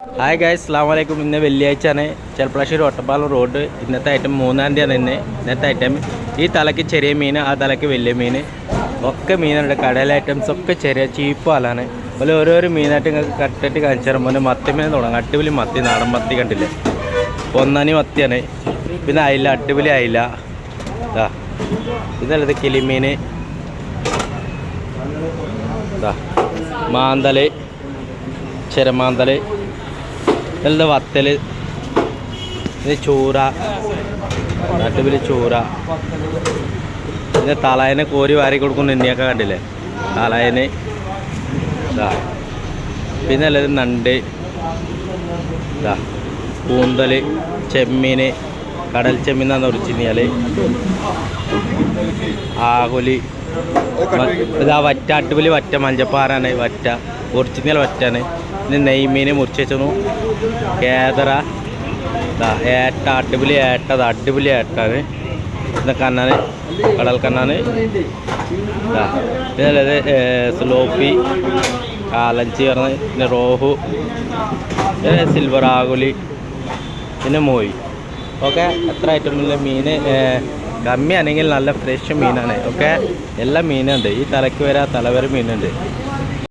Hi guys, അസ്സലാമു അലൈക്കും. ഇന്ന് വെള്ളിയാഴ്ചയാണ്. ചെർപ്പളശ്ശേരി ഒറ്റപ്പാലം റോഡ്. ഇന്നത്തെ ഐറ്റം 3-ാം തീയതിയാണ്. ഇന്നത്തെ ഐറ്റം ഈ തലയ്ക്ക് ചെറിയ മീൻ, ആ തലയ്ക്ക് വലിയ മീൻ ഒക്കെ മീനുണ്ട്. കടയിലെ ഐറ്റംസ് ഒക്കെ ചെറിയ ചീപ്പ് പാലാണ്. അതുപോലെ ഓരോരോ മീനായിട്ട് നിങ്ങൾക്ക് കട്ടിട്ട് കാണിച്ചു തരുമ്പോൾ മത്തി മീൻ തുടങ്ങാം. അടിപൊളി മത്തി, നാടൻ മത്തി കണ്ടില്ലേ, പൊന്നാനി മത്തിയാണ്. പിന്നെ അയില, അടിപൊളി അയില. ഇതാ ഇതല്ലത് കിളിമീൻ, ഇതാ മാന്തൽ, ചെരമാന്തൽ, ഇതെല്ലാം വത്തൽ, ഇത് ചൂറ, അടിപൊളി ചൂറ. പിന്നെ തളയനെ കോരി വാരി കൊടുക്കുന്ന എണ്ണിയൊക്കെ കണ്ടില്ലേ, തളയന്. ഇതാ പിന്നെ അല്ലത് നണ്ട്, ഇതാ കൂന്തൽ, ചെമ്മീൻ, കടൽ ചെമ്മീനാന്ന് ഉറിച്ചിഞ്ഞാൽ, ആകുലി, ഇതാ വറ്റ, അടിപൊളി വറ്റ, മഞ്ചപ്പാറാണ് വറ്റ, ഒറിജിനൽ വറ്റാണ്. പിന്നെ നെയ്മീൻ മുറിച്ച് വെച്ചു, കേദറ, ഏട്ട, അടിപൊളി ഏട്ട, അത് അടിപൊളി ഏട്ടാണ്. പിന്നെ കണ്ണാന്, കടൽ കണ്ണാന്. പിന്നെ അല്ലത് സ്ലോപ്പി, കാലഞ്ചി പറഞ്ഞ്, പിന്നെ റോഹു, പിന്നെ സിൽവർ ആകുലി, പിന്നെ മോയി. ഓക്കെ, എത്ര ഐറ്റമില്ല മീൻ കമ്മിയാണെങ്കിൽ നല്ല ഫ്രഷ് മീനാണ്. ഓക്കെ, എല്ലാ മീനുണ്ട്. ഈ തലയ്ക്ക് വരെ തലവരെ മീനുണ്ട്.